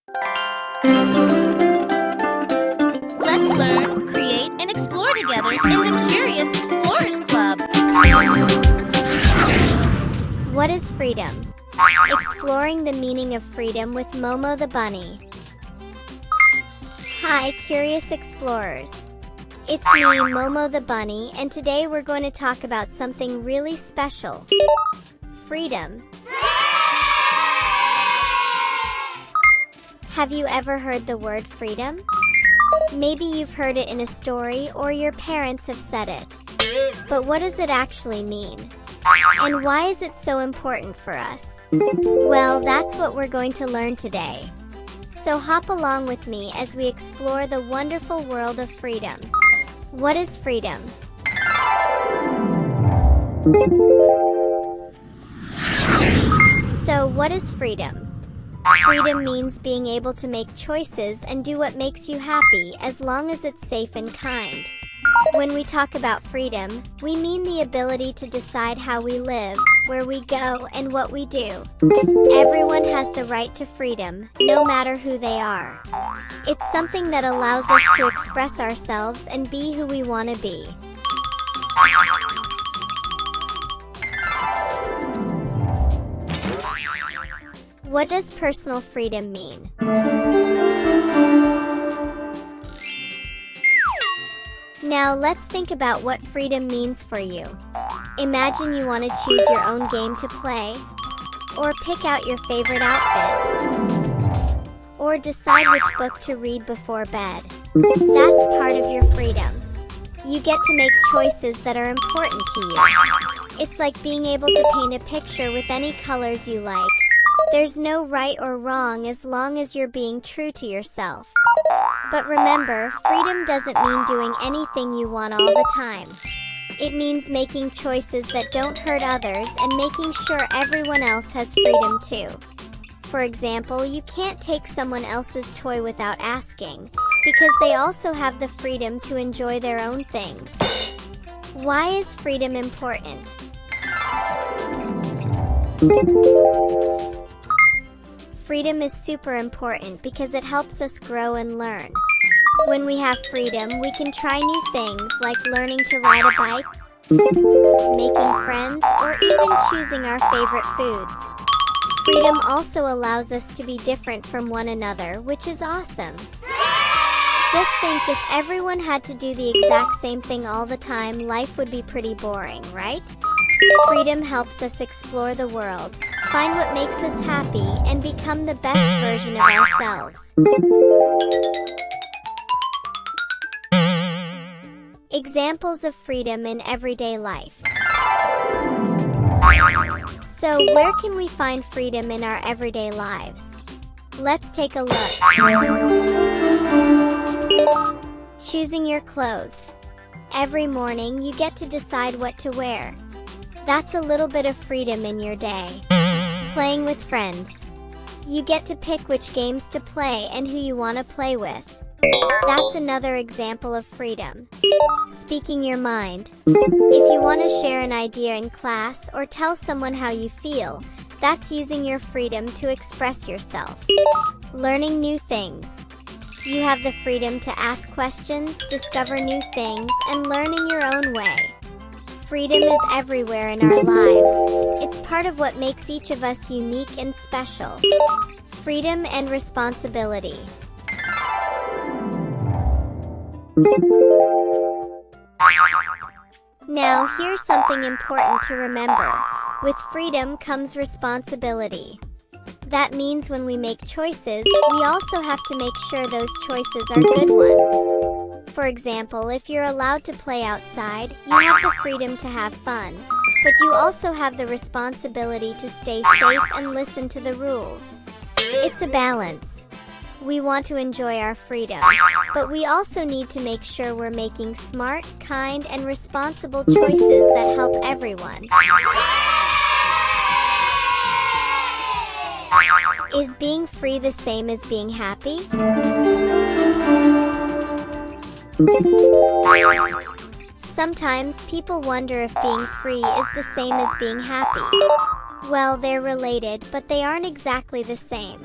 Let's learn, create, and explore together in the Curious Explorers Club. What is freedom? Exploring the meaning of freedom with Momo the Bunny. Hi, Curious Explorers. It's me, Momo the Bunny, and today we're going to talk about something really special. Freedom. Have you ever heard the word freedom? Maybe you've heard it in a story or your parents have said it. But what does it actually mean? And why is it so important for us? Well, that's what we're going to learn today. So hop along with me as we explore the wonderful world of freedom. What is freedom? So, what is freedom? Freedom means being able to make choices and do what makes you happy as long as it's safe and kind. When we talk about freedom, we mean the ability to decide how we live, where we go, and what we do. Everyone has the right to freedom, no matter who they are. It's something that allows us to express ourselves and be who we want to be. What does personal freedom mean? Now let's think about what freedom means for you. Imagine you want to choose your own game to play, or pick out your favorite outfit, or decide which book to read before bed. That's part of your freedom. You get to make choices that are important to you. It's like being able to paint a picture with any colors you like. There's no right or wrong as long as you're being true to yourself. But remember, freedom doesn't mean doing anything you want all the time. It means making choices that don't hurt others and making sure everyone else has freedom too. For example, you can't take someone else's toy without asking, because they also have the freedom to enjoy their own things. Why is freedom important? Freedom is super important because it helps us grow and learn. When we have freedom, we can try new things like learning to ride a bike, making friends, or even choosing our favorite foods. Freedom also allows us to be different from one another, which is awesome. Just think, if everyone had to do the exact same thing all the time, life would be pretty boring, right? Freedom helps us explore the world, find what makes us happy, and become the best version of ourselves. Examples of freedom in everyday life. So, where can we find freedom in our everyday lives? Let's take a look. Choosing your clothes. Every morning, you get to decide what to wear. That's a little bit of freedom in your day. Playing with friends. You get to pick which games to play and who you want to play with. That's another example of freedom. Speaking your mind. If you want to share an idea in class or tell someone how you feel, that's using your freedom to express yourself. Learning new things. You have the freedom to ask questions, discover new things, and learn in your own way. Freedom is everywhere in our lives. It's part of what makes each of us unique and special. Freedom and responsibility. Now, here's something important to remember. With freedom comes responsibility. That means when we make choices, we also have to make sure those choices are good ones. For example, if you're allowed to play outside, you have the freedom to have fun. But you also have the responsibility to stay safe and listen to the rules. It's a balance. We want to enjoy our freedom, but we also need to make sure we're making smart, kind, and responsible choices that help everyone. Is being free the same as being happy? Sometimes people wonder if being free is the same as being happy. Well, they're related, but they aren't exactly the same.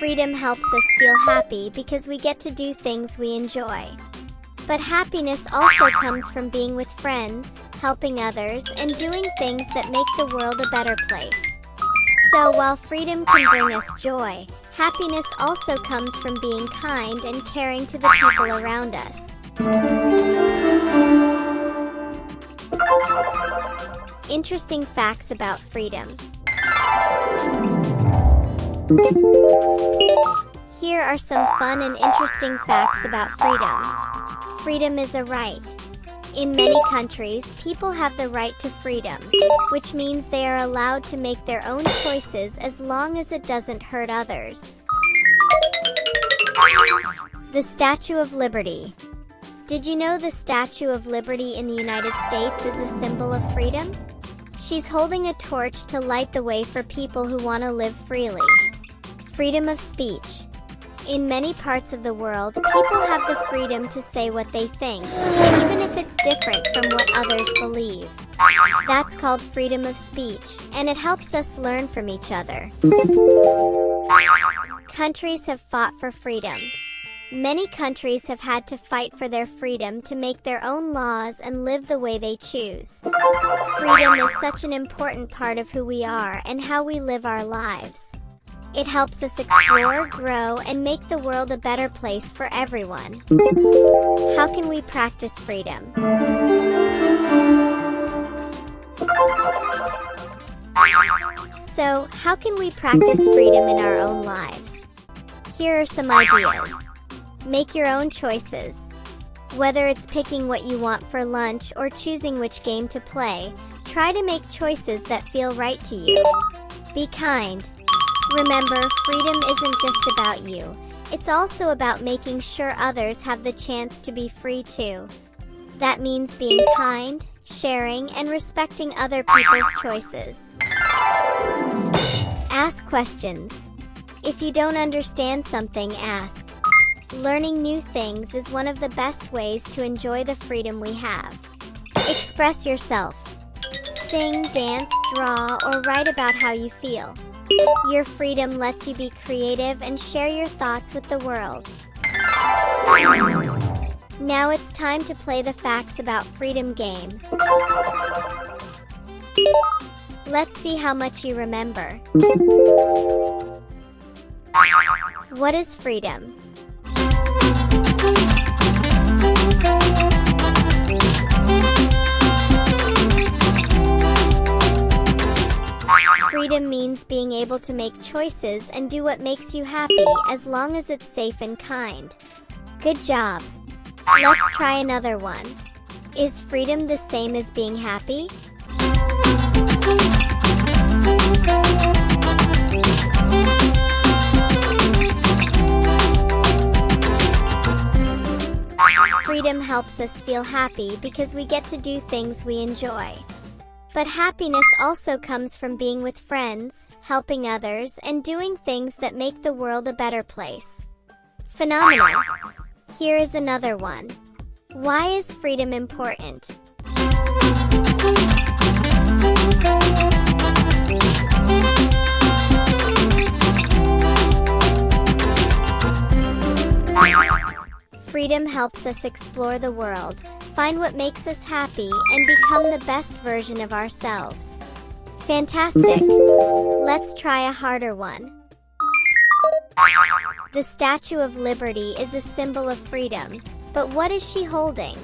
Freedom helps us feel happy because we get to do things we enjoy. But happiness also comes from being with friends, helping others, and doing things that make the world a better place. So while freedom can bring us joy, happiness also comes from being kind and caring to the people around us. Interesting facts about freedom. Here are some fun and interesting facts about freedom. Freedom is a right. In many countries, people have the right to freedom, which means they are allowed to make their own choices as long as it doesn't hurt others. The Statue of Liberty. Did you know the Statue of Liberty in the United States is a symbol of freedom? She's holding a torch to light the way for people who want to live freely. Freedom of speech. In many parts of the world, people have the freedom to say what they think, even if it's different from what others believe. That's called freedom of speech, and it helps us learn from each other. Countries have fought for freedom. Many countries have had to fight for their freedom to make their own laws and live the way they choose. Freedom is such an important part of who we are and how we live our lives. It helps us explore, grow, and make the world a better place for everyone. How can we practice freedom? So, how can we practice freedom in our own lives? Here are some ideas. Make your own choices. Whether it's picking what you want for lunch or choosing which game to play, try to make choices that feel right to you. Be kind. Remember, freedom isn't just about you. It's also about making sure others have the chance to be free too. That means being kind, sharing, and respecting other people's choices. Ask questions. If you don't understand something, ask. Learning new things is one of the best ways to enjoy the freedom we have. Express yourself. Sing, dance, draw, or write about how you feel. Your freedom lets you be creative and share your thoughts with the world. Now it's time to play the Facts About Freedom game. Let's see how much you remember. What is freedom? Freedom means being able to make choices and do what makes you happy as long as it's safe and kind. Good job. Let's try another one. Is freedom the same as being happy? Freedom helps us feel happy because we get to do things we enjoy. But happiness also comes from being with friends, helping others, and doing things that make the world a better place. Phenomenal! Here is another one. Why is freedom important? Freedom helps us explore the world, find what makes us happy, and become the best version of ourselves. Fantastic! Let's try a harder one. The Statue of Liberty is a symbol of freedom, but what is she holding?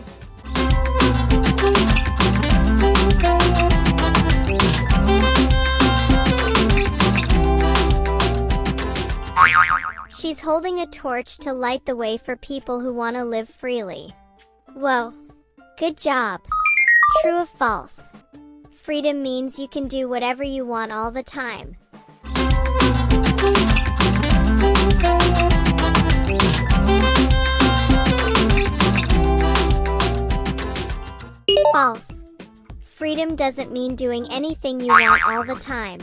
She's holding a torch to light the way for people who want to live freely. Whoa! Good job! True or false? Freedom means you can do whatever you want all the time. False. Freedom doesn't mean doing anything you want all the time.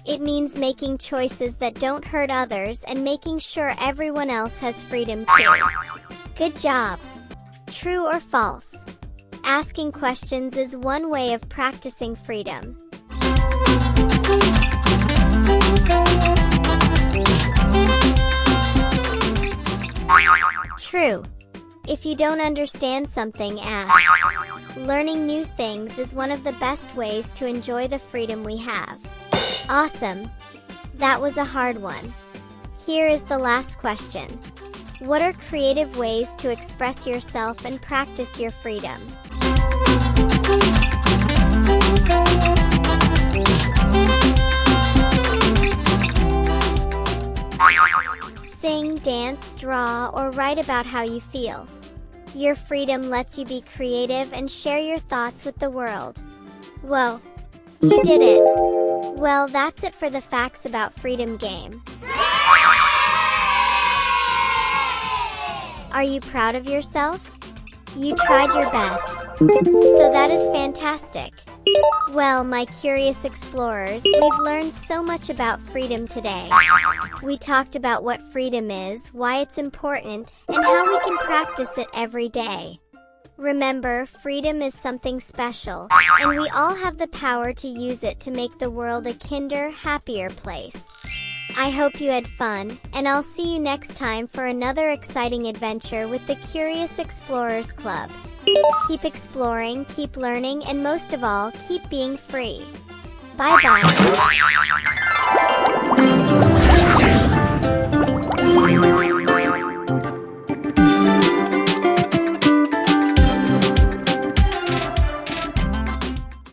It means making choices that don't hurt others and making sure everyone else has freedom too. Good job! True or false? Asking questions is one way of practicing freedom. True. If you don't understand something, ask. Learning new things is one of the best ways to enjoy the freedom we have. Awesome. That was a hard one. Here is the last question. What are creative ways to express yourself and practice your freedom? Sing, dance, draw, or write about how you feel. Your freedom lets you be creative and share your thoughts with the world. Whoa, you did it! Well, that's it for the Facts About Freedom game. Are you proud of yourself? You tried your best. So that is fantastic. Well, my curious explorers, we've learned so much about freedom today. We talked about what freedom is, why it's important, and how we can practice it every day. Remember, freedom is something special, and we all have the power to use it to make the world a kinder, happier place. I hope you had fun, and I'll see you next time for another exciting adventure with the Curious Explorers Club. Keep exploring, keep learning, and most of all, keep being free. Bye-bye.